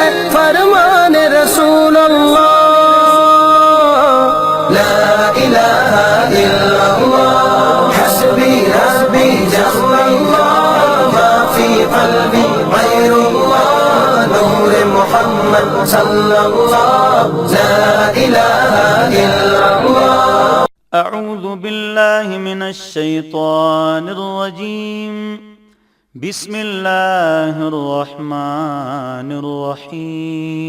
ہے فرمان رسول اللہ، لا الہ الا اللہ، حسبی ربی جل اللہ، ما فی قلبی غیر اللہ، نور محمد صلی اللہ، لا الہ الا اللہ۔ اعوذ باللہ من الشیطان الرجیم، بسم اللہ الرحمن الرحیم۔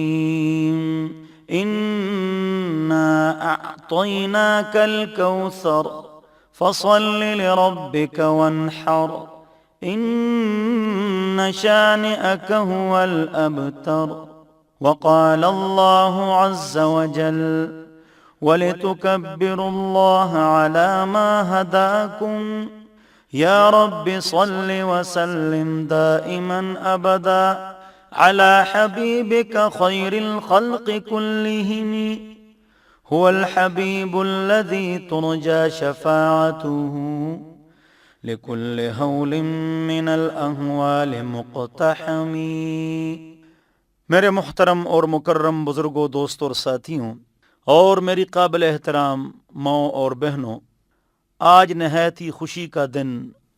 انا اعطیناک الکوثر فصل لربک وانحر، ان شانئک هو الابتر۔ وقال اللہ عز وجل وَلِتُكَبِّرُوا اللَّهَ عَلَى مَا هَدَاكُمْ يَا رَبِّ صَلِّ وَسَلِّمْ دَائِمًا أَبَدًا عَلَى حَبِيبِكَ خَيْرِ الْخَلْقِ كُلِّهِمْ هُوَ الْحَبِيبُ الَّذِي تُرْجَى شَفَاعَتُهُ لِكُلِّ هَوْلٍ مِّنَ الْأَهْوَالِ مُقْتَحَمٍ۔ میرے محترم اور مکرم بزرگوں، دوستوں اور ساتھیوں، اور میری قابل احترام ماؤں اور بہنوں، آج نہایت ہی خوشی کا دن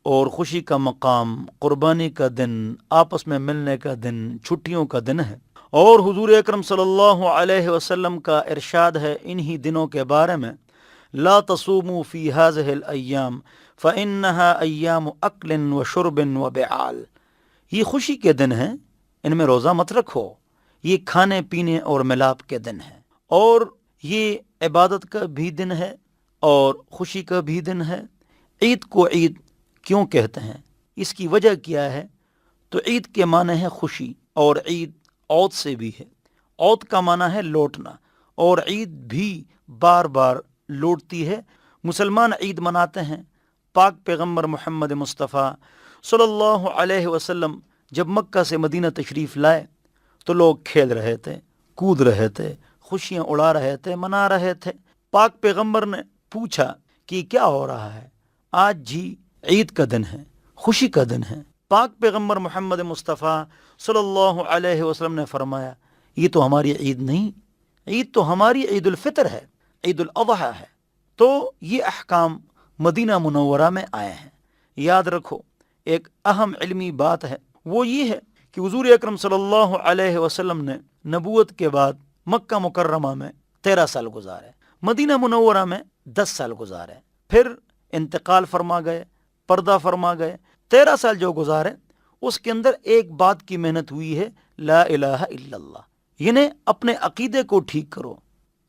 اور خوشی کا مقام، قربانی کا دن، آپس میں ملنے کا دن، چھٹیوں کا دن ہے، اور حضور اکرم صلی اللہ علیہ وسلم کا ارشاد ہے انہی دنوں کے بارے میں، لا تصوموا فی هذه الایام فانها ایام اکل وشرب وبعال۔ یہ خوشی کے دن ہیں، ان میں روزہ مت رکھو، یہ کھانے پینے اور ملاپ کے دن ہیں، اور یہ عبادت کا بھی دن ہے اور خوشی کا بھی دن ہے۔ عید کو عید کیوں کہتے ہیں، اس کی وجہ کیا ہے؟ تو عید کے معنی ہے خوشی، اور عید عود سے بھی ہے۔ عود کا معنی ہے لوٹنا، اور عید بھی بار بار لوٹتی ہے۔ مسلمان عید مناتے ہیں۔ پاک پیغمبر محمد مصطفیٰ صلی اللہ علیہ وسلم جب مکہ سے مدینہ تشریف لائے تو لوگ کھیل رہے تھے، کود رہے تھے، خوشیاں اڑا رہے تھے، منا رہے تھے۔ پاک پیغمبر نے پوچھا کہ کیا ہو رہا ہے؟ آج جی عید کا دن ہے، خوشی کا دن ہے۔ پاک پیغمبر محمد مصطفیٰ صلی اللہ علیہ وسلم نے فرمایا یہ تو ہماری عید نہیں، عید تو ہماری عید الفطر ہے، عید الاضحیٰ ہے۔ تو یہ احکام مدینہ منورہ میں آئے ہیں۔ یاد رکھو، ایک اہم علمی بات ہے، وہ یہ ہے کہ حضور اکرم صلی اللہ علیہ وسلم نے نبوت کے بعد مکہ مکرمہ میں 13 سال گزارے، مدینہ منورہ میں 10 سال گزارے، پھر انتقال فرما گئے، پردہ فرما گئے۔ 13 سال جو گزارے اس کے اندر ایک بات کی محنت ہوئی ہے، لا الہ الا اللہ، یعنی اپنے عقیدے کو ٹھیک کرو۔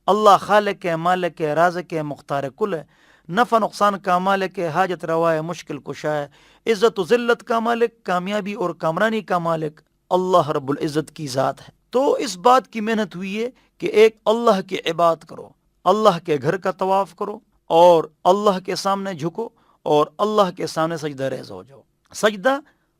اللہ خالق ہے، مالک ہے، رازق ہے، مختار کل ہے، نفع نقصان کا مالک ہے، حاجت روا ہے، مشکل کشا ہے، عزت و ذلت کا مالک، کامیابی اور کامرانی کا مالک اللہ رب العزت کی ذات ہے۔ تو اس بات کی محنت ہوئی ہے کہ ایک اللہ کی عبادت کرو، اللہ کے گھر کا طواف کرو، اور اللہ کے سامنے جھکو، اور اللہ کے سامنے سجدہ ریز ہو جاؤ۔ سجدہ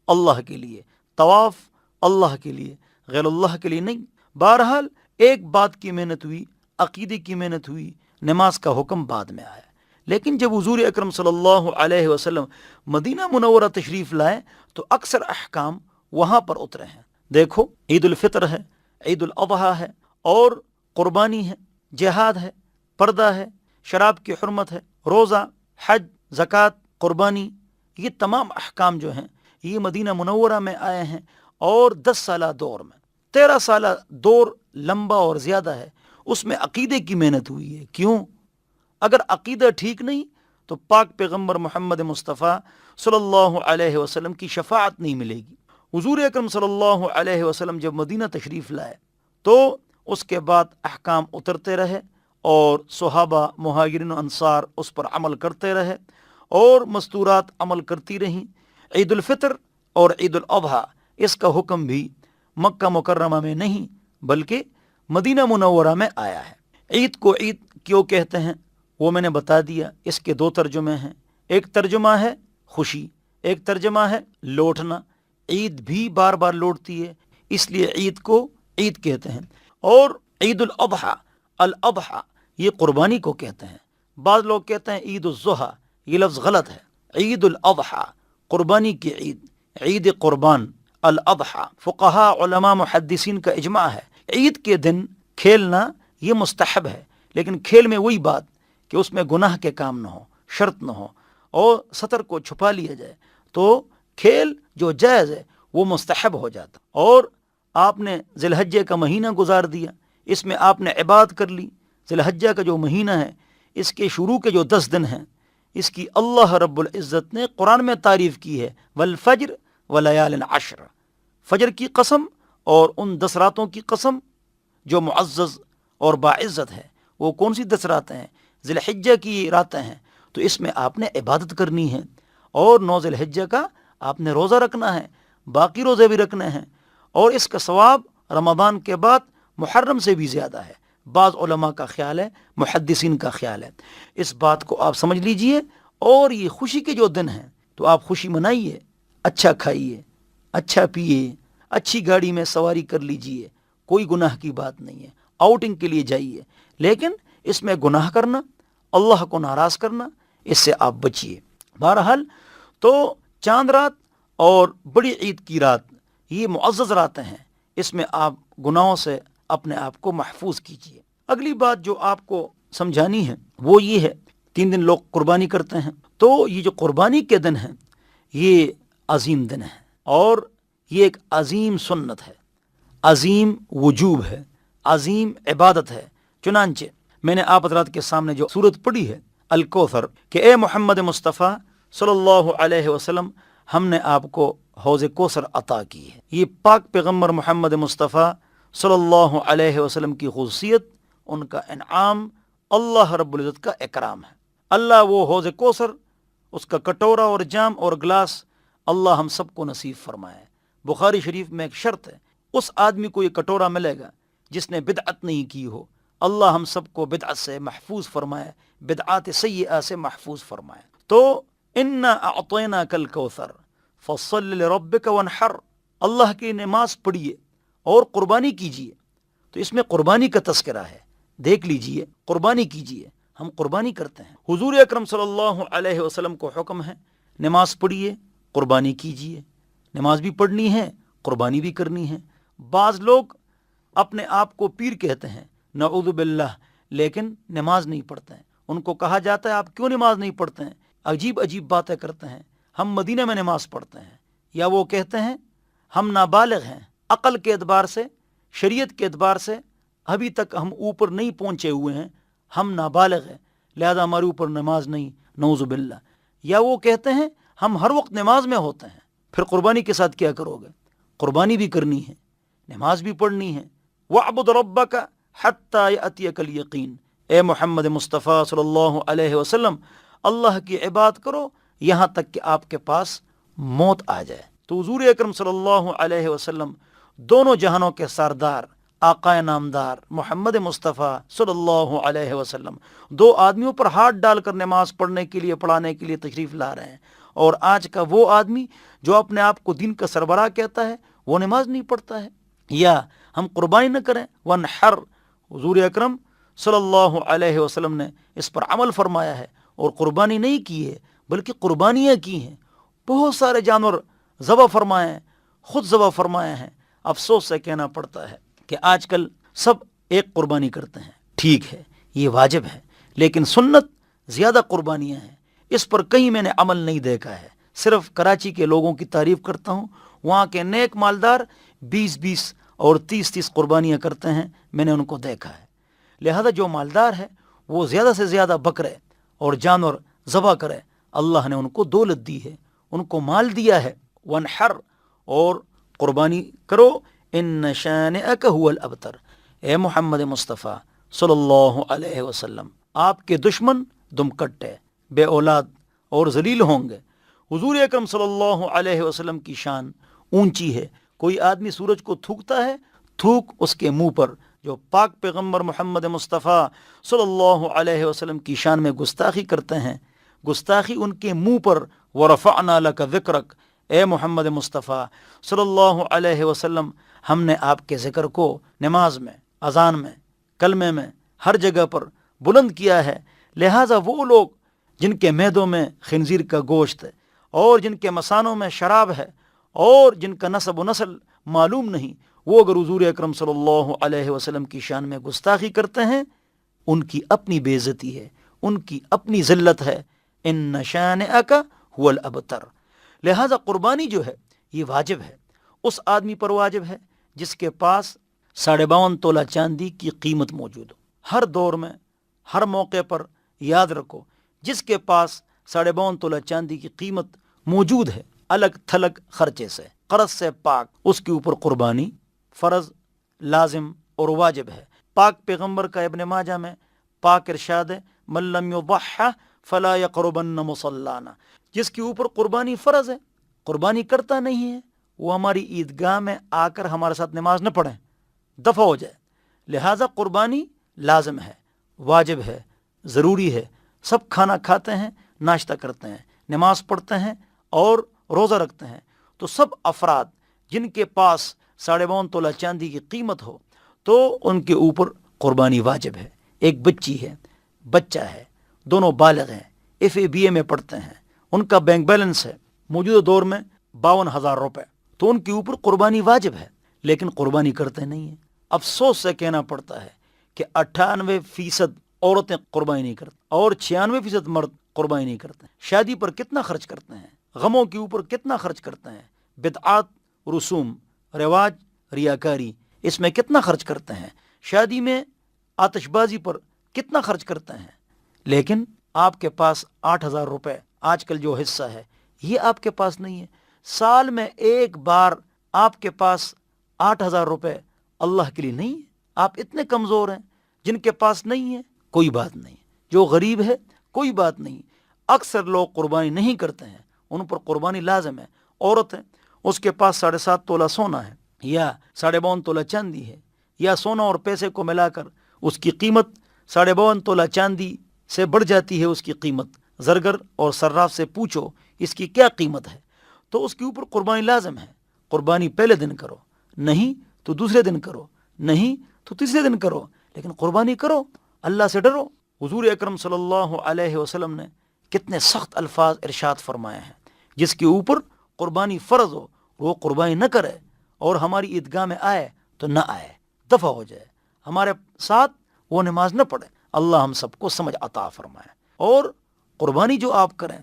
اللہ کے لیے، طواف اللہ کے لیے، غیر اللہ کے لیے نہیں۔ بہرحال ایک بات کی محنت ہوئی، عقیدے کی محنت ہوئی، نماز کا حکم بعد میں آیا۔ لیکن جب حضور اکرم صلی اللہ علیہ وسلم مدینہ منورہ تشریف لائے تو اکثر احکام وہاں پر اترے ہیں۔ دیکھو، عید الفطر ہے، عید الاضحیٰ ہے، اور قربانی ہے، جہاد ہے، پردہ ہے، شراب کی حرمت ہے، روزہ، حج، زکوٰۃ، قربانی، یہ تمام احکام جو ہیں یہ مدینہ منورہ میں آئے ہیں، اور 10 سالہ دور میں۔ 13 سالہ دور لمبا اور زیادہ ہے، اس میں عقیدے کی محنت ہوئی ہے۔ کیوں؟ اگر عقیدہ ٹھیک نہیں تو پاک پیغمبر محمد مصطفیٰ صلی اللہ علیہ وسلم کی شفاعت نہیں ملے گی۔ حضور اکرم صلی اللہ علیہ وسلم جب مدینہ تشریف لائے تو اس کے بعد احکام اترتے رہے، اور صحابہ، مہاجرین و انصار اس پر عمل کرتے رہے، اور مستورات عمل کرتی رہیں۔ عید الفطر اور عید الاضحیٰ اس کا حکم بھی مکہ مکرمہ میں نہیں بلکہ مدینہ منورہ میں آیا ہے۔ عید کو عید کیوں کہتے ہیں وہ میں نے بتا دیا۔ اس کے 2 ترجمے ہیں، ایک ترجمہ ہے خوشی، ایک ترجمہ ہے لوٹنا۔ عید بھی بار بار لوٹتی ہے، اس لیے عید کو عید کہتے ہیں۔ اور عید الاضحیٰ، الاضحیٰ یہ قربانی کو کہتے ہیں۔ بعض لوگ کہتے ہیں عید الضحیٰ، یہ لفظ غلط ہے۔ عید الاضحیٰ قربانی کی عید، عید قربان الاضحیٰ، فقہا علماء محدثین کا اجماع ہے عید کے دن کھیلنا یہ مستحب ہے، لیکن کھیل میں وہی بات کہ اس میں گناہ کے کام نہ ہو، شرط نہ ہو اور سطر کو چھپا لیا جائے، تو کھیل جو جائز ہے وہ مستحب ہو جاتا۔ اور آپ نے ذی الحجہ کا مہینہ گزار دیا، اس میں آپ نے عبادت کر لی۔ ذی الحجہ کا جو مہینہ ہے اس کے شروع کے جو 10 دن ہیں اس کی اللہ رب العزت نے قرآن میں تعریف کی ہے، والفجر ولیال عشر، فجر کی قسم اور ان 10 راتوں کی قسم جو معزز اور باعزت ہے۔ وہ کون سی 10 راتیں ہیں؟ ذی الحجہ کی راتیں ہیں، تو اس میں آپ نے عبادت کرنی ہے، اور 9 ذی الحجہ کا آپ نے روزہ رکھنا ہے، باقی روزے بھی رکھنے ہیں، اور اس کا ثواب رمضان کے بعد محرم سے بھی زیادہ ہے۔ بعض علماء کا خیال ہے، محدثین کا خیال ہے۔ اس بات کو آپ سمجھ لیجئے، اور یہ خوشی کے جو دن ہیں تو آپ خوشی منائیے، اچھا کھائیے، اچھا پیئے، اچھی گاڑی میں سواری کر لیجئے، کوئی گناہ کی بات نہیں ہے، آؤٹنگ کے لیے جائیے، لیکن اس میں گناہ کرنا، اللہ کو ناراض کرنا، اس سے آپ بچیے۔ بہرحال تو چاند رات اور بڑی عید کی رات یہ معزز راتیں ہیں، اس میں آپ گناہوں سے اپنے آپ کو محفوظ کیجیے۔ اگلی بات جو آپ کو سمجھانی ہے وہ یہ ہے، 3 دن لوگ قربانی کرتے ہیں، تو یہ جو قربانی کے دن ہیں یہ عظیم دن ہے، اور یہ ایک عظیم سنت ہے، عظیم وجوب ہے، عظیم عبادت ہے۔ چنانچہ میں نے آپ حضرات کے سامنے جو سورت پڑھی ہے الکوثر، کہ اے محمد مصطفیٰ صلی اللہ علیہ وسلم، ہم نے آپ کو حوض کوثر عطا کی ہے۔ یہ پاک پیغمبر محمد مصطفیٰ صلی اللہ علیہ وسلم کی خصوصیت، ان کا انعام، اللہ رب العزت کا اکرام ہے۔ اللہ وہ حوض کوثر، اس کا کٹورا اور جام اور گلاس اللہ ہم سب کو نصیب فرمائے۔ بخاری شریف میں ایک شرط ہے، اس آدمی کو یہ کٹورا ملے گا جس نے بدعت نہیں کی ہو۔ اللہ ہم سب کو بدعت سے محفوظ فرمائے، بدعات سیئہ سے محفوظ فرمائے۔ تو انا اعطیناک الکوثر فصل لربک وانحر، اللہ کی نماز پڑھیے اور قربانی کیجیے، تو اس میں قربانی کا تذکرہ ہے، دیکھ لیجیے، قربانی کیجیے۔ ہم قربانی کرتے ہیں، حضور اکرم صلی اللہ علیہ وسلم کو حکم ہے نماز پڑھیے، قربانی کیجیے۔ نماز بھی پڑھنی ہے، قربانی بھی کرنی ہے۔ بعض لوگ اپنے آپ کو پیر کہتے ہیں، نعوذ باللہ، لیکن نماز نہیں پڑھتے ہیں۔ ان کو کہا جاتا ہے آپ کیوں نماز نہیں پڑھتے ہیں؟ عجیب عجیب باتیں کرتے ہیں، ہم مدینہ میں نماز پڑھتے ہیں، یا وہ کہتے ہیں ہم نابالغ ہیں، عقل کے اعتبار سے، شریعت کے اعتبار سے ابھی تک ہم اوپر نہیں پہنچے ہوئے ہیں، ہم نابالغ ہیں لہذا ہمارے اوپر نماز نہیں، نعوذ باللہ۔ یا وہ کہتے ہیں ہم ہر وقت نماز میں ہوتے ہیں، پھر قربانی کے ساتھ کیا کرو گے؟ قربانی بھی کرنی ہے، نماز بھی پڑھنی ہے۔ وَاعْبُدْ رَبَّكَ حَتَّى يَأْتِيَكَ الْيَقِينُ، اے محمد مصطفیٰ صلی اللہ علیہ وسلم، اللہ کی عبادت کرو یہاں تک کہ آپ کے پاس موت آ جائے۔ تو حضور اکرم صلی اللہ علیہ وسلم دونوں جہانوں کے سردار، آقا نامدار محمد مصطفیٰ صلی اللہ علیہ وسلم 2 آدمیوں پر ہاتھ ڈال کر نماز پڑھنے کے لیے، پڑھانے کے لیے تشریف لا رہے ہیں، اور آج کا وہ آدمی جو اپنے آپ کو دین کا سربراہ کہتا ہے وہ نماز نہیں پڑھتا ہے۔ یا ہم قربانی نہ کریں، وانحر، حضور اکرم صلی اللہ علیہ وسلم نے اس پر عمل فرمایا ہے اور قربانی نہیں کی ہے بلکہ قربانیاں کی ہیں، بہت سارے جانور ذبح فرمائے ہیں، خود ذبح فرمائے ہیں۔ افسوس سے کہنا پڑتا ہے کہ آج کل سب ایک قربانی کرتے ہیں، ٹھیک ہے یہ واجب ہے، لیکن سنت زیادہ قربانیاں ہیں، اس پر کہیں میں نے عمل نہیں دیکھا ہے۔ صرف کراچی کے لوگوں کی تعریف کرتا ہوں، وہاں کے نیک مالدار 20 اور 30 قربانیاں کرتے ہیں، میں نے ان کو دیکھا ہے۔ لہذا جو مالدار ہے وہ زیادہ سے زیادہ بکرے اور جانور ذبح کرے، اللہ نے ان کو دولت دی ہے، ان کو مال دیا ہے۔ وانحر، اور قربانی کرو، ان شانئک هو الابتر، اے محمد مصطفیٰ صلی اللہ علیہ وسلم، آپ کے دشمن دم کٹے، بے اولاد اور ذلیل ہوں گے۔ حضور اکرم صلی اللہ علیہ وسلم کی شان اونچی ہے، کوئی آدمی سورج کو تھوکتا ہے، تھوک اس کے منہ پر۔ جو پاک پیغمبر محمد مصطفیٰ صلی اللہ علیہ وسلم کی شان میں گستاخی کرتے ہیں، گستاخی ان کے منہ پر۔ ورفعنا لک ذکرک، اے محمد مصطفیٰ صلی اللہ علیہ وسلم، ہم نے آپ کے ذکر کو نماز میں، اذان میں، کلمے میں، ہر جگہ پر بلند کیا ہے۔ لہٰذا وہ لوگ جن کے معدوں میں خنزیر کا گوشت ہے اور جن کے مثانوں میں شراب ہے اور جن کا نسب و نسل معلوم نہیں، وہ اگر حضور اکرم صلی اللہ علیہ وسلم کی شان میں گستاخی کرتے ہیں، ان کی اپنی بے عزتی ہے، ان کی اپنی ذلت ہے۔ ان شانئک هو الابتر۔ لہذا قربانی جو ہے یہ واجب ہے، اس آدمی پر واجب ہے جس کے پاس 52.5 تولہ چاندی کی قیمت موجود ہو۔ ہر دور میں، ہر موقع پر یاد رکھو، جس کے پاس 52.5 تولہ چاندی کی قیمت موجود ہے، الگ تھلگ خرچے سے، قرض سے پاک، اس کے اوپر قربانی فرض، لازم اور واجب ہے۔ پاک پیغمبر کا ابن ماجہ میں پاک ارشاد ہے، من لم یضح فلا یقربن مصلانا، جس کے اوپر قربانی فرض ہے، قربانی کرتا نہیں ہے، وہ ہماری عیدگاہ میں آ کر ہمارے ساتھ نماز نہ پڑھیں، دفع ہو جائے۔ لہٰذا قربانی لازم ہے، واجب ہے، ضروری ہے۔ سب کھانا کھاتے ہیں، ناشتہ کرتے ہیں، نماز پڑھتے ہیں اور روزہ رکھتے ہیں، تو سب افراد جن کے پاس 52.5 تولہ چاندی کی قیمت ہو تو ان کے اوپر قربانی واجب ہے۔ ایک بچی ہے، بچہ ہے، دونوں بالغ ہیں، FA BA میں پڑھتے ہیں، ان کا بینک بیلنس ہے موجودہ دور میں 52,000 روپے، تو ان کے اوپر قربانی واجب ہے، لیکن قربانی کرتے نہیں ہیں۔ افسوس سے کہنا پڑتا ہے کہ 98% عورتیں قربانی نہیں کرتی اور 96% مرد قربانی نہیں کرتے۔ شادی پر کتنا خرچ کرتے ہیں، غموں کے اوپر کتنا خرچ کرتے ہیں، بدعات، رسوم، رواج، ریاکاری، اس میں کتنا خرچ کرتے ہیں، شادی میں آتش بازی پر کتنا خرچ کرتے ہیں، لیکن آپ کے پاس 8,000 روپے آج کل جو حصہ ہے یہ آپ کے پاس نہیں ہے۔ سال میں ایک بار آپ کے پاس 8,000 روپے اللہ کے لیے نہیں ہے۔ آپ اتنے کمزور ہیں، جن کے پاس نہیں ہے کوئی بات نہیں، جو غریب ہے کوئی بات نہیں۔ اکثر لوگ قربانی نہیں کرتے ہیں، ان پر قربانی لازم ہے۔ عورت ہے، اس کے پاس 7.5 تولہ سونا ہے یا 52.5 تولہ چاندی ہے، یا سونا اور پیسے کو ملا کر اس کی قیمت 52.5 تولہ چاندی سے بڑھ جاتی ہے۔ اس کی قیمت زرگر اور صراف سے پوچھو اس کی کیا قیمت ہے، تو اس کے اوپر قربانی لازم ہے۔ قربانی پہلے دن کرو، نہیں تو دوسرے دن کرو، نہیں تو تیسرے دن کرو، لیکن قربانی کرو، اللہ سے ڈرو۔ حضور اکرم صلی اللہ علیہ وسلم نے کتنے سخت الفاظ ارشاد فرمائے ہیں، جس کے اوپر قربانی فرض ہو وہ قربانی نہ کرے اور ہماری عیدگاہ میں آئے تو نہ آئے، دفع ہو جائے، ہمارے ساتھ وہ نماز نہ پڑھے۔ اللہ ہم سب کو سمجھ عطا فرمائے۔ اور قربانی جو آپ کریں،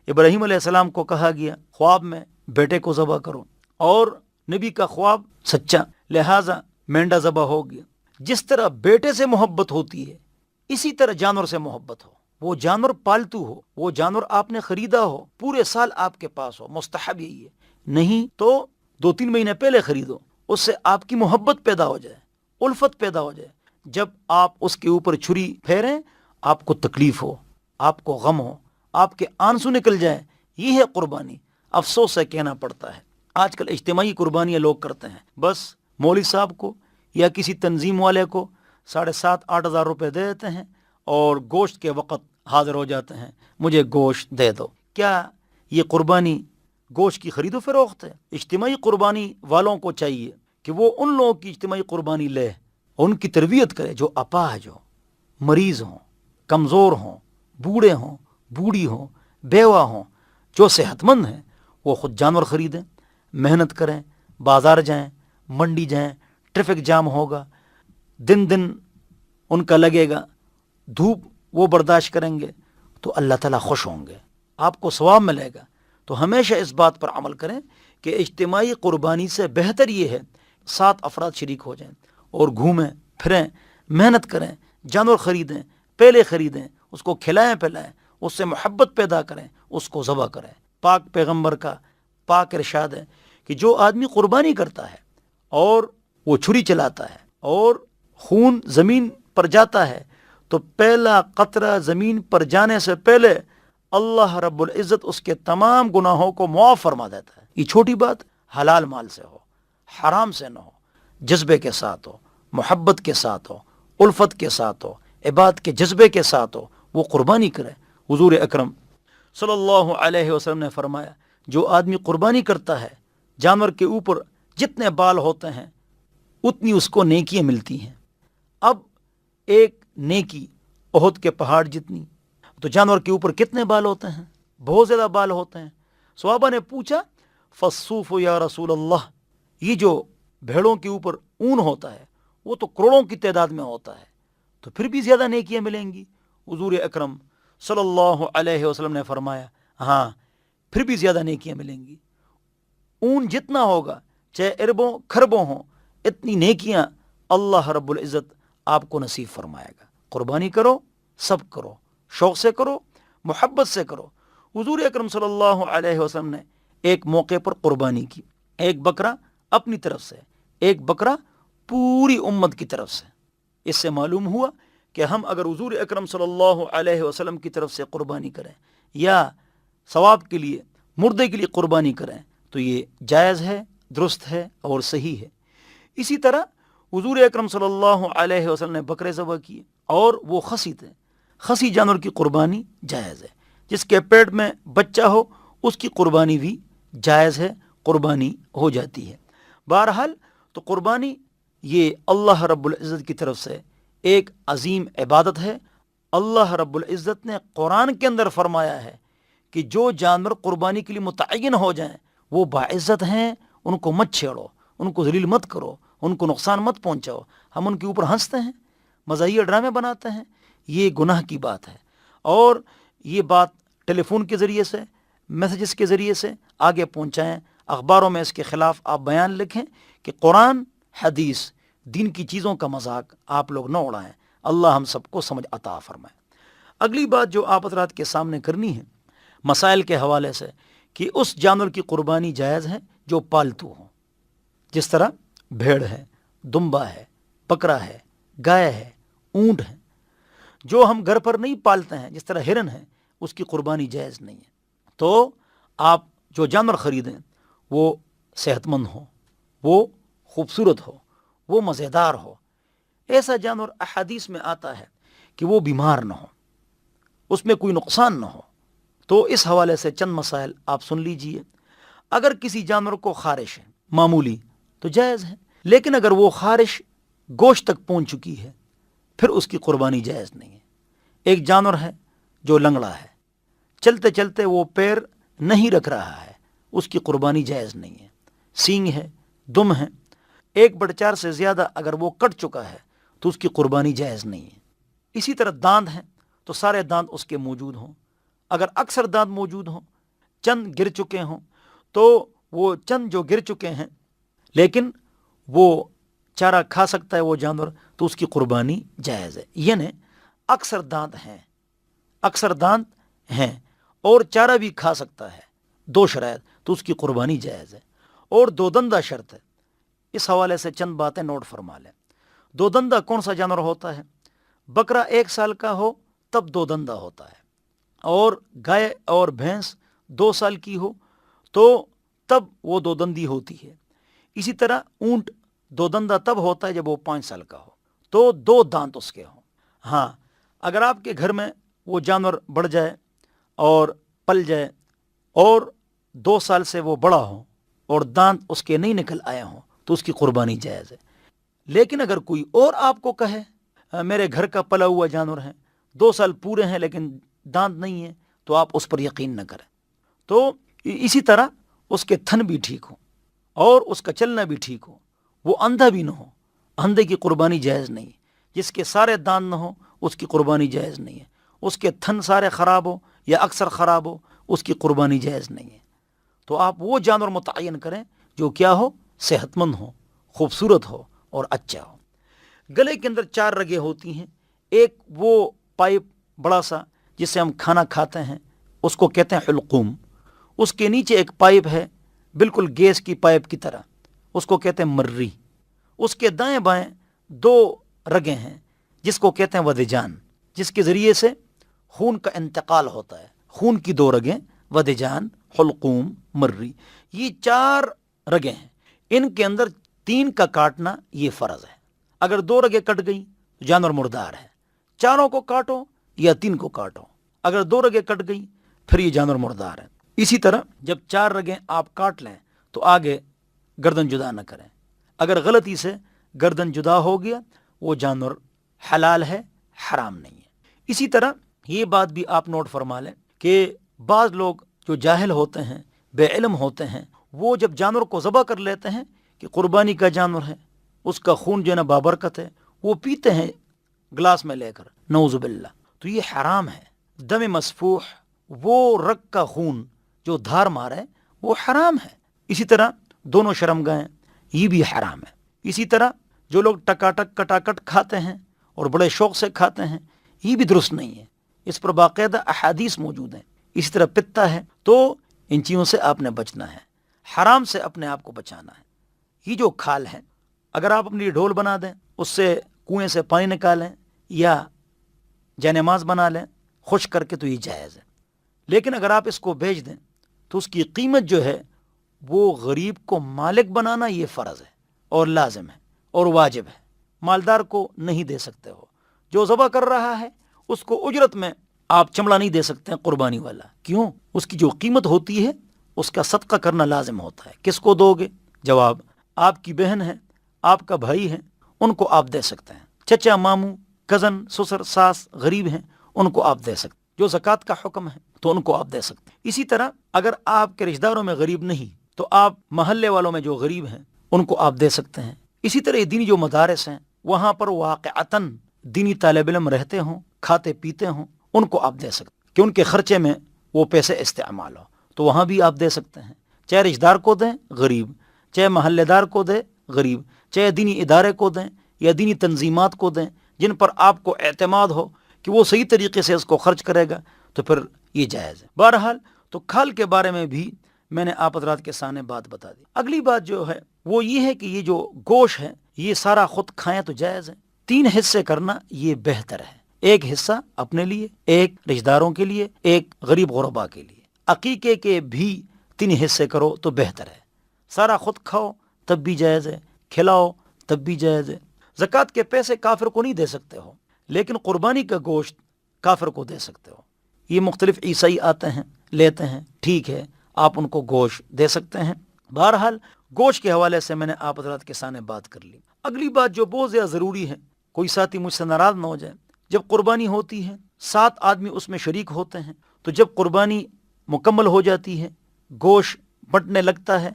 ابراہیم علیہ السلام کو کہا گیا خواب میں بیٹے کو ذبح کرو، اور نبی کا خواب سچا، لہٰذا مینڈا ذبح ہو گیا۔ جس طرح بیٹے سے محبت ہوتی ہے اسی طرح جانور سے محبت ہو۔ وہ جانور پالتو ہو، وہ جانور آپ نے خریدا ہو، پورے سال آپ کے پاس ہو، مستحب یہی ہے، نہیں تو 2-3 مہینے پہلے خریدو، اس سے آپ کی محبت پیدا ہو جائے، الفت پیدا ہو جائے۔ جب آپ اس کے اوپر چھری پھیریں آپ کو تکلیف ہو، آپ کو غم ہو، آپ کے آنسو نکل جائیں، یہ ہے قربانی۔ افسوس سے کہنا پڑتا ہے آج کل اجتماعی قربانیاں لوگ کرتے ہیں، بس مولوی صاحب کو یا کسی تنظیم والے کو 7,500-8 ہزار روپے دے دیتے ہیں اور گوشت کے وقت حاضر ہو جاتے ہیں، مجھے گوشت دے دو۔ کیا یہ قربانی گوشت کی خرید و فروخت ہے؟ اجتماعی قربانی والوں کو چاہیے کہ وہ ان لوگوں کی اجتماعی قربانی لے، ان کی تربیت کرے جو اپاہج ہوں، مریض ہوں، کمزور ہوں، بوڑھے ہوں، بوڑھی ہوں، بیوہ ہوں۔ جو صحت مند ہیں وہ خود جانور خریدیں، محنت کریں، بازار جائیں، منڈی جائیں، ٹریفک جام ہوگا، دن دن ان کا لگے گا، دھوپ وہ برداشت کریں گے تو اللہ تعالیٰ خوش ہوں گے، آپ کو ثواب ملے گا۔ تو ہمیشہ اس بات پر عمل کریں کہ اجتماعی قربانی سے بہتر یہ ہے 7 افراد شریک ہو جائیں اور گھومیں پھریں، محنت کریں، جانور خریدیں، پہلے خریدیں، اس کو کھلائیں پلائیں، اس سے محبت پیدا کریں، اس کو ذبح کریں۔ پاک پیغمبر کا پاک ارشاد ہے کہ جو آدمی قربانی کرتا ہے اور وہ چھری چلاتا ہے اور خون زمین پر جاتا ہے تو پہلا قطرہ زمین پر جانے سے پہلے اللہ رب العزت اس کے تمام گناہوں کو معاف فرما دیتا ہے۔ یہ چھوٹی بات حلال مال سے ہو، حرام سے نہ ہو، جذبے کے ساتھ ہو، محبت کے ساتھ ہو، الفت کے ساتھ ہو، عبادت کے جذبے کے ساتھ ہو، وہ قربانی کرے۔ حضور اکرم صلی اللہ علیہ وسلم نے فرمایا جو آدمی قربانی کرتا ہے جانور کے اوپر جتنے بال ہوتے ہیں اتنی اس کو نیکیاں ملتی ہیں۔ اب ایک نیکی احد کے پہاڑ جتنی، تو جانور کے اوپر کتنے بال ہوتے ہیں؟ بہت زیادہ بال ہوتے ہیں۔ صحابہ نے پوچھا فالصوف یا رسول اللہ، یہ جو بھیڑوں کے اوپر اون ہوتا ہے وہ تو کروڑوں کی تعداد میں ہوتا ہے، تو پھر بھی زیادہ نیکیاں ملیں گی۔ حضور اکرم صلی اللہ علیہ وسلم نے فرمایا ہاں پھر بھی زیادہ نیکیاں ملیں گی، اون جتنا ہوگا چاہے اربوں کھربوں ہوں، اتنی نیکیاں اللہ رب العزت آپ کو نصیب فرمائے گا۔ قربانی کرو، سب کرو، شوق سے کرو، محبت سے کرو۔ حضور اکرم صلی اللہ علیہ وسلم نے ایک موقع پر قربانی کی، ایک بکرا اپنی طرف سے، ایک بکرا پوری امت کی طرف سے۔ اس سے معلوم ہوا کہ ہم اگر حضور اکرم صلی اللہ علیہ وسلم کی طرف سے قربانی کریں یا ثواب کے لیے مردے کے لیے قربانی کریں تو یہ جائز ہے، درست ہے اور صحیح ہے۔ اسی طرح حضور اکرم صلی اللہ علیہ وسلم نے بکرے ذبح کیے اور وہ خصی تھے، خصی جانور کی قربانی جائز ہے، جس کے پیٹ میں بچہ ہو اس کی قربانی بھی جائز ہے، قربانی ہو جاتی ہے۔ بہرحال تو قربانی یہ اللہ رب العزت کی طرف سے ایک عظیم عبادت ہے۔ اللہ رب العزت نے قرآن کے اندر فرمایا ہے کہ جو جانور قربانی کے لیے متعین ہو جائیں وہ باعزت ہیں، ان کو مت چھیڑو، ان کو ذلیل مت کرو، ان کو نقصان مت پہنچاؤ۔ ہم ان کے اوپر ہنستے ہیں، مزاحیہ ڈرامے بناتے ہیں، یہ گناہ کی بات ہے۔ اور یہ بات ٹیلی فون کے ذریعے سے، میسیجز کے ذریعے سے آگے پہنچائیں، اخباروں میں اس کے خلاف آپ بیان لکھیں کہ قرآن حدیث دین کی چیزوں کا مذاق آپ لوگ نہ اڑائیں۔ اللہ ہم سب کو سمجھ عطا فرمائے۔ اگلی بات جو آپ حضرات کے سامنے کرنی ہے مسائل کے حوالے سے کہ اس جانور کی قربانی جائز ہے جو پالتو ہو، جس طرح بھیڑ ہے، دمبا ہے، بکرا ہے، گائے ہے، اونٹ ہے۔ جو ہم گھر پر نہیں پالتے ہیں جس طرح ہرن ہے، اس کی قربانی جائز نہیں ہے۔ تو آپ جو جانور خریدیں وہ صحت مند ہو، وہ خوبصورت ہو، وہ مزیدار ہو۔ ایسا جانور احادیث میں آتا ہے کہ وہ بیمار نہ ہو، اس میں کوئی نقصان نہ ہو۔ تو اس حوالے سے چند مسائل آپ سن لیجئے۔ اگر کسی جانور کو خارش ہے معمولی تو جائز ہے، لیکن اگر وہ خارش گوشت تک پہنچ چکی ہے پھر اس کی قربانی جائز نہیں ہے۔ ایک جانور ہے جو لنگڑا ہے، چلتے چلتے وہ پیر نہیں رکھ رہا ہے، اس کی قربانی جائز نہیں ہے۔ سینگ ہے، دم ہے، 1/4 سے زیادہ اگر وہ کٹ چکا ہے تو اس کی قربانی جائز نہیں ہے۔ اسی طرح دانت ہیں تو سارے دانت اس کے موجود ہوں، اگر اکثر دانت موجود ہوں، چند گر چکے ہوں تو وہ چند جو گر چکے ہیں لیکن وہ چارہ کھا سکتا ہے وہ جانور تو اس کی قربانی جائز ہے۔ یعنی اکثر دانت ہیں اور چارہ بھی کھا سکتا ہے، 2 شرائط تو اس کی قربانی جائز ہے۔ اور 2 دندہ شرط ہے، اس حوالے سے چند باتیں نوٹ فرما لیں۔ 2 دندہ کون سا جانور ہوتا ہے؟ بکرا 1 سال کا ہو تب 2 دندہ ہوتا ہے، اور گائے اور بھینس 2 سال کی ہو تو تب وہ 2 دندی ہوتی ہے۔ اسی طرح اونٹ 2 دندہ تب ہوتا ہے جب وہ 5 سال کا ہو تو 2 دانت اس کے ہوں۔ ہاں اگر آپ کے گھر میں وہ جانور بڑھ جائے اور پل جائے اور 2 سال سے وہ بڑا ہو اور دانت اس کے نہیں نکل آئے ہوں تو اس کی قربانی جائز ہے۔ لیکن اگر کوئی اور آپ کو کہے میرے گھر کا پلا ہوا جانور ہے، 2 سال پورے ہیں لیکن دانت نہیں ہے، تو آپ اس پر یقین نہ کریں۔ تو اسی طرح اس کے تھن بھی ٹھیک ہو اور اس کا چلنا بھی ٹھیک ہو، وہ اندھا بھی نہ ہو، اندھے کی قربانی جائز نہیں ہے۔ جس کے سارے دانت نہ ہو اس کی قربانی جائز نہیں ہے۔ اس کے تھن سارے خراب ہو یا اکثر خراب ہو اس کی قربانی جائز نہیں ہے۔ تو آپ وہ جانور متعین کریں جو کیا ہو، صحت مند ہو، خوبصورت ہو اور اچھا ہو۔ گلے کے اندر 4 رگیں ہوتی ہیں، ایک وہ پائپ بڑا سا جس سے ہم کھانا کھاتے ہیں اس کو کہتے ہیں حلقوم، اس کے نیچے ایک پائپ ہے بالکل گیس کی پائپ کی طرح، اس کو کہتے ہیں مری۔ اس کے دائیں بائیں 2 رگیں ہیں جس کو کہتے ہیں ودیجان، جس کے ذریعے سے خون کا انتقال ہوتا ہے۔ خون کی 2 رگیں، ودیجان، حلقوم، مری، یہ 4 رگیں ہیں۔ ان کے اندر 3 کا کاٹنا یہ فرض ہے۔ اگر 2 رگیں کٹ گئی تو جانور مردار ہے، 4 کو کاٹو یا 3 کو کاٹو، اگر 2 رگیں کٹ گئی پھر یہ جانور مردار ہے۔ اسی طرح جب 4 رگیں آپ کاٹ لیں تو آگے گردن جدا نہ کریں، اگر غلطی سے گردن جدا ہو گیا وہ جانور حلال ہے، حرام نہیں ہے۔ اسی طرح یہ بات بھی آپ نوٹ فرما لیں کہ بعض لوگ جو جاہل ہوتے ہیں، بے علم ہوتے ہیں، وہ جب جانور کو ذبح کر لیتے ہیں کہ قربانی کا جانور ہے، اس کا خون جو ہے نا بابرکت ہے، وہ پیتے ہیں گلاس میں لے کر، نعوذ باللہ، تو یہ حرام ہے۔ دم مسفوح، وہ رگ کا خون جو دھار مارا ہے وہ حرام ہے۔ اسی طرح دونوں شرمگاہیں، یہ بھی حرام ہے۔ اسی طرح جو لوگ ٹکاٹک کٹاکٹ کھاتے ہیں اور بڑے شوق سے کھاتے ہیں، یہ بھی درست نہیں ہے، اس پر باقاعدہ احادیث موجود ہیں۔ اسی طرح پتا ہے، تو ان چیزوں سے آپ نے بچنا ہے، حرام سے اپنے آپ کو بچانا ہے۔ یہ جو کھال ہے، اگر آپ اپنی ڈھول بنا دیں، اس سے کنویں سے پانی نکالیں یا جانماز بنا لیں خشک کر کے، تو یہ جائز ہے۔ لیکن اگر آپ اس کو بیچ دیں تو اس کی قیمت جو ہے وہ غریب کو مالک بنانا یہ فرض ہے اور لازم ہے اور واجب ہے، مالدار کو نہیں دے سکتے ہو۔ جو ذبح کر رہا ہے اس کو اجرت میں آپ چمڑا نہیں دے سکتے ہیں قربانی والا، کیوں؟ اس کی جو قیمت ہوتی ہے اس کا صدقہ کرنا لازم ہوتا ہے۔ کس کو دو گے؟ جواب، آپ کی بہن ہے، آپ کا بھائی ہے، ان کو آپ دے سکتے ہیں۔ چچا، ماموں، کزن، سسر، ساس غریب ہیں، ان کو آپ دے سکتے ہیں۔ جو زکوٰۃ کا حکم ہے تو ان کو آپ دے سکتے ہیں۔ اسی طرح اگر آپ کے رشتہ داروں میں غریب نہیں تو آپ محلے والوں میں جو غریب ہیں ان کو آپ دے سکتے ہیں۔ اسی طرح یہ دینی جو مدارس ہیں وہاں پر واقعتاً دینی طالب علم رہتے ہوں، کھاتے پیتے ہوں، ان کو آپ دے سکتے ہیں کہ ان کے خرچے میں وہ پیسے استعمال ہو، تو وہاں بھی آپ دے سکتے ہیں۔ چاہے رشتہ دار کو دیں غریب، چاہے محلے دار کو دیں غریب، چاہے دینی ادارے کو دیں یا دینی تنظیمات کو دیں جن پر آپ کو اعتماد ہو کہ وہ صحیح طریقے سے اس کو خرچ کرے گا، تو پھر یہ جائز ہے۔ بہرحال تو کھال کے بارے میں بھی میں نے آپ حضرات کے سامنے بات بتا دی۔ اگلی بات جو ہے وہ یہ ہے کہ یہ جو گوشت ہے یہ سارا خود کھائیں تو جائز ہے۔ 3 حصے کرنا یہ بہتر ہے، ایک حصہ اپنے لیے، ایک رشتہ داروں کے لیے، ایک غریب غربا کے لیے۔ عقیقے کے بھی 3 حصے کرو تو بہتر ہے۔ سارا خود کھاؤ تب بھی جائز ہے، کھلاؤ تب بھی جائز ہے۔ زکوٰۃ کے پیسے کافر کو نہیں دے سکتے ہو، لیکن قربانی کا گوشت کافر کو دے سکتے ہو۔ یہ مختلف عیسائی آتے ہیں لیتے ہیں، ٹھیک ہے، آپ ان کو گوشت دے سکتے ہیں۔ بہرحال گوشت کے حوالے سے میں نے آپ حضرات کے سامنے بات کر لی۔ اگلی بات جو بہت زیادہ ضروری ہے، کوئی ساتھی مجھ سے ناراض نہ ہو جائے، جب قربانی ہوتی ہے 7 آدمی اس میں شریک ہوتے ہیں، تو جب قربانی مکمل ہو جاتی ہے، گوشت بٹنے لگتا ہے،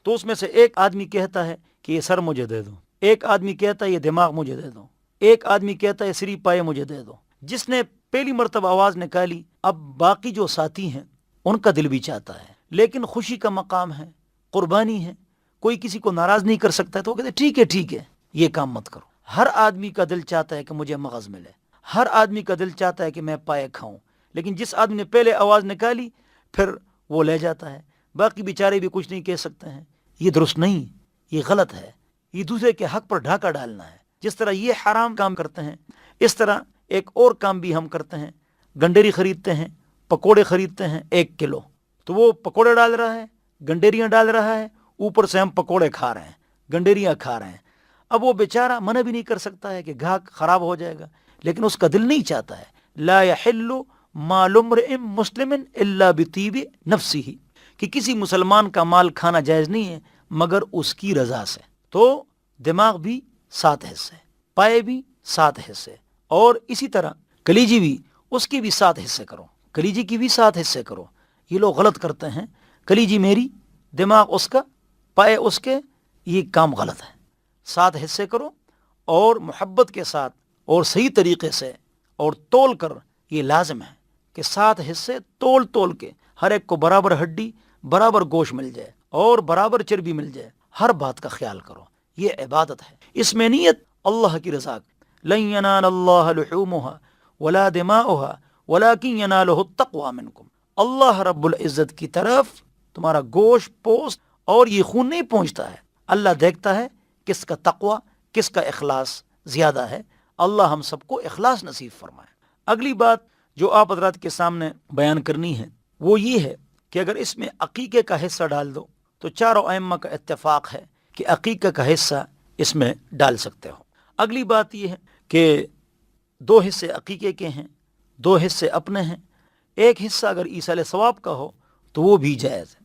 تو اس میں سے ایک آدمی کہتا ہے کہ یہ سر مجھے دے دو، ایک آدمی کہتا ہے یہ دماغ مجھے دے دو، ایک آدمی کہتا ہے سری پائے مجھے دے دو۔ جس نے پہلی مرتبہ آواز نکالی، اب باقی جو ساتھی ہیں ان کا دل بھی چاہتا ہے، لیکن خوشی کا مقام ہے، قربانی ہے، کوئی کسی کو ناراض نہیں کر سکتا ہے، تو وہ کہتے ہیں ٹھیک ہے یہ کام مت کرو۔ ہر آدمی کا دل چاہتا ہے کہ مجھے مغز ملے، ہر آدمی کا دل چاہتا ہے کہ میں پائے کھاؤں، لیکن جس آدمی نے پہلے آواز نکالی پھر وہ لے جاتا ہے، باقی بیچارے بھی کچھ نہیں کہہ سکتے ہیں۔ یہ درست نہیں، یہ غلط ہے، یہ دوسرے کے حق پر ڈھاکہ ڈالنا ہے۔ جس طرح یہ حرام کام کرتے ہیں، اس طرح ایک اور کام بھی ہم کرتے ہیں، گنڈیری خریدتے ہیں، پکوڑے خریدتے ہیں 1 کلو، تو وہ پکوڑے ڈال رہا ہے، گنڈیریاں ڈال رہا ہے، اوپر سے ہم پکوڑے کھا رہے ہیں، گنڈیریاں کھا رہے ہیں۔ اب وہ بیچارہ منع بھی نہیں کر سکتا ہے کہ گاہک خراب ہو جائے گا، لیکن اس کا دل نہیں چاہتا ہے۔ لا يحل مال امرئ مسلم الا بطیب نفسہ، کہ کسی مسلمان کا مال کھانا جائز نہیں ہے مگر اس کی رضا سے۔ تو دماغ بھی 7 حصے، پائے بھی 7 حصے، اور اسی طرح کلیجی بھی، اس کی بھی 7 حصے کرو، کلیجی کی بھی 7 حصے کرو۔ یہ لوگ غلط کرتے ہیں، کلیجی میری، دماغ اس کا، پائے اس کے، یہ کام غلط ہے۔ 7 حصے کرو اور محبت کے ساتھ اور صحیح طریقے سے اور تول کر، یہ لازم ہے کہ 7 حصے تول کے ہر ایک کو برابر ہڈی، برابر گوشت مل جائے اور برابر چربی مل جائے۔ ہر بات کا خیال کرو، یہ عبادت ہے، اس میں نیت اللہ کی رضا۔ لن ینال اللہ لحومها ولا دماؤها ولکن ینالہ التقوی منکم۔ اللہ رب العزت کی طرف تمہارا گوشت، پوست اور یہ خون نہیں پہنچتا ہے، اللہ دیکھتا ہے کس کا تقوی، کس کا اخلاص زیادہ ہے۔ اللہ ہم سب کو اخلاص نصیب فرمائے۔ اگلی بات جو آپ حضرات کے سامنے بیان کرنی ہے وہ یہ ہے کہ اگر اس میں عقیقے کا حصہ ڈال دو تو چاروں ائمہ کا اتفاق ہے کہ عقیقے کا حصہ اس میں ڈال سکتے ہو۔ اگلی بات یہ ہے کہ 2 حصے عقیقے کے ہیں، 2 حصے اپنے ہیں، ایک حصہ اگر ایصال ثواب کا ہو تو وہ بھی جائز ہے۔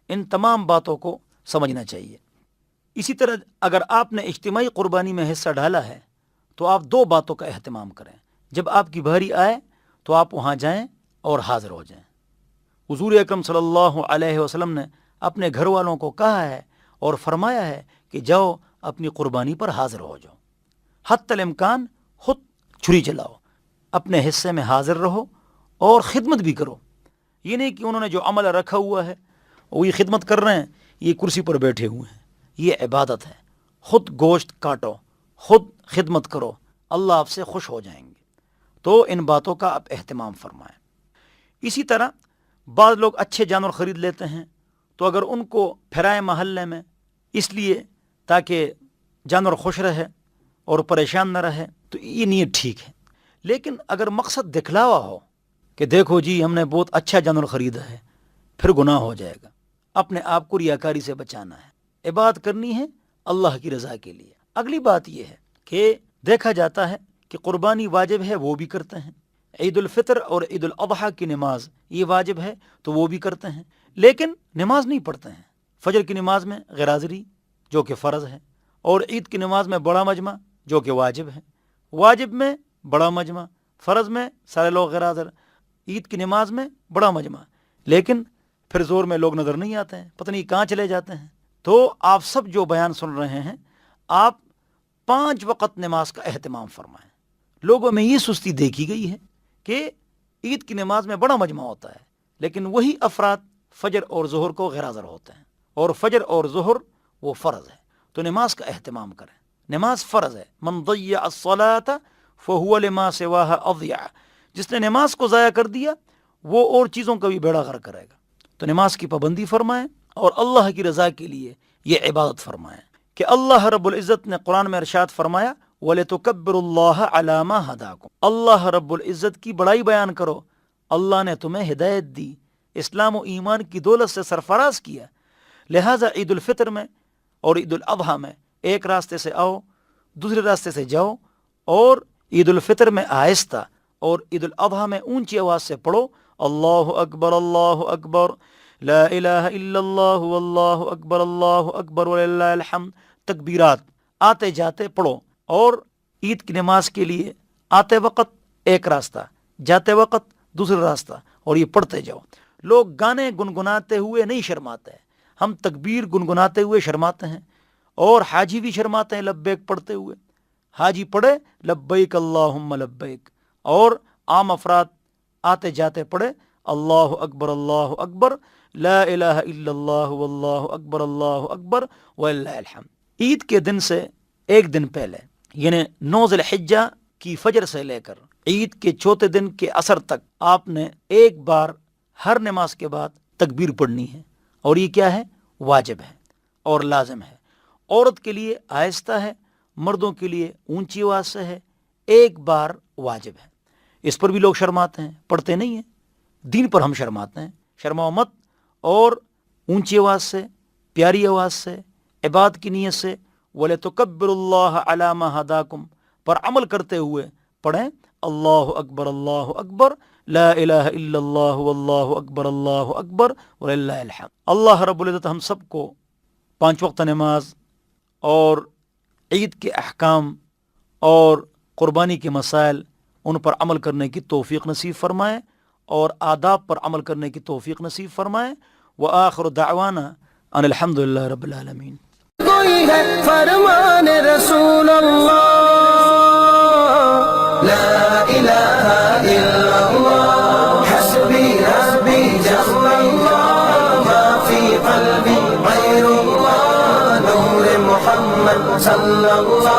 ان تمام باتوں کو سمجھنا چاہیے۔ اسی طرح اگر آپ نے اجتماعی قربانی میں حصہ ڈالا ہے تو آپ 2 باتوں کا اہتمام کریں۔ جب آپ کی بھاری آئے تو آپ وہاں جائیں اور حاضر ہو جائیں۔ حضور اکرم صلی اللہ علیہ وسلم نے اپنے گھر والوں کو کہا ہے اور فرمایا ہے کہ جاؤ اپنی قربانی پر حاضر ہو جاؤ، حتی الامکان خود چھری چلاؤ، اپنے حصے میں حاضر رہو اور خدمت بھی کرو۔ یہ نہیں کہ انہوں نے جو عمل رکھا ہوا ہے وہ یہ خدمت کر رہے ہیں، یہ کرسی پر بیٹھے ہوئے ہیں۔ یہ عبادت ہے، خود گوشت کاٹو، خود خدمت کرو، اللہ آپ سے خوش ہو جائیں گے۔ تو ان باتوں کا آپ اہتمام فرمائیں۔ اسی طرح بعض لوگ اچھے جانور خرید لیتے ہیں، تو اگر ان کو پھرائیں محلے میں اس لیے تاکہ جانور خوش رہے اور پریشان نہ رہے، تو یہ نیت ٹھیک ہے۔ لیکن اگر مقصد دکھلاوا ہو کہ دیکھو جی ہم نے بہت اچھا جانور خریدا ہے، پھر گناہ ہو جائے گا۔ اپنے آپ کو ریاکاری سے بچانا ہے، عبادت کرنی ہے اللہ کی رضا کے لیے۔ اگلی بات یہ ہے کہ دیکھا جاتا ہے کہ قربانی واجب ہے، وہ بھی کرتے ہیں۔ عید الفطر اور عید الاضحیٰ کی نماز یہ واجب ہے تو وہ بھی کرتے ہیں، لیکن نماز نہیں پڑھتے ہیں۔ فجر کی نماز میں غیر حاضری جو کہ فرض ہے، اور عید کی نماز میں بڑا مجمع جو کہ واجب ہے۔ واجب میں بڑا مجمع، فرض میں سارے لوگ غیر حاضر، عید کی نماز میں بڑا مجمع، لیکن پھر زور میں لوگ نظر نہیں آتے ہیں، پتہ نہیں کہاں چلے جاتے ہیں۔ تو آپ سب جو بیان سن رہے ہیں، آپ 5 وقت نماز کا اہتمام فرمائیں۔ لوگوں میں یہ سستی دیکھی گئی ہے کہ عید کی نماز میں بڑا مجمع ہوتا ہے، لیکن وہی افراد فجر اور ظہر کو غیر حاضر ہوتے ہیں، اور فجر اور ظہر وہ فرض ہے۔ تو نماز کا اہتمام کریں، نماز فرض ہے۔ من ضیع الصلاۃ فہو لما سواها اضیع، جس نے نماز کو ضائع کر دیا وہ اور چیزوں کا بھی بیڑا غرق کرے گا۔ تو نماز کی پابندی فرمائیں اور اللہ کی رضا کے لیے یہ عبادت فرمائیں کہ اللہ رب العزت نے قرآن میں ارشاد فرمایا وَلِتُكَبِّرُوا اللَّهَ عَلَى مَا هَدَاكُمْ، اللہ رب العزت کی بڑائی بیان کرو، اللہ نے تمہیں ہدایت دی، اسلام و ایمان کی دولت سے سرفراز کیا۔ لہٰذا عید الفطر میں اور عید الاضحیٰ میں ایک راستے سے آؤ، دوسرے راستے سے جاؤ، اور عید الفطر میں آہستہ اور عید الاضحیٰ میں اونچی آواز سے پڑھو اللہ اکبر لا الہ الا اللہ واللہ اکبر وللہ الحمد، تکبیرات آتے جاتے پڑھو۔ اور عید کی نماز کے لیے آتے وقت ایک راستہ، جاتے وقت دوسرا راستہ، اور یہ پڑھتے جاؤ۔ لوگ گانے گنگناتے ہوئے نہیں شرماتے ہیں، ہم تکبیر گنگناتے ہوئے شرماتے ہیں، اور حاجی بھی شرماتے ہیں لبیک پڑھتے ہوئے۔ حاجی پڑھے لبیک اللہم لبیک، اور عام افراد آتے جاتے پڑھے اللہ اکبر لا الہ الا اللہ واللہ اکبر وللہ الحمد۔ عید کے دن سے ایک دن پہلے، یعنی 9 ذی الحجہ کی فجر سے لے کر عید کے چوتھے دن کے عصر تک آپ نے ایک بار ہر نماز کے بعد تکبیر پڑھنی ہے، اور یہ کیا ہے؟ واجب ہے اور لازم ہے۔ عورت کے لیے آہستہ ہے، مردوں کے لیے اونچی آواز سے ہے، ایک بار واجب ہے۔ اس پر بھی لوگ شرماتے ہیں، پڑھتے نہیں ہیں۔ دین پر ہم شرماتے ہیں، شرماؤ مت، اور اونچی آواز سے، پیاری آواز سے، عبادت کی نیت سے وَلِتُكَبِّرُوا اللَّهَ عَلَى مَا هَدَاكُمْ پر عمل کرتے ہوئے پڑھیں اللہ اکبر لا الہ الا اللہ واللہ اکبر وللہ الحمد۔ اللہ رب العزت ہم سب کو 5 وقت نماز اور عید کے احکام اور قربانی کے مسائل ان پر عمل کرنے کی توفیق نصیب فرمائے، اور آداب پر عمل کرنے کی توفیق نصیب فرمائے۔ وآخر دعوانا ان الحمدللہ رب العالمین۔ کوئی ہے فرمان رسول اللہ، لا الہ الا اللہ، حسبی ربی جل اللہ، ما فی قلبی غیر اللہ، نور محمد صلی اللہ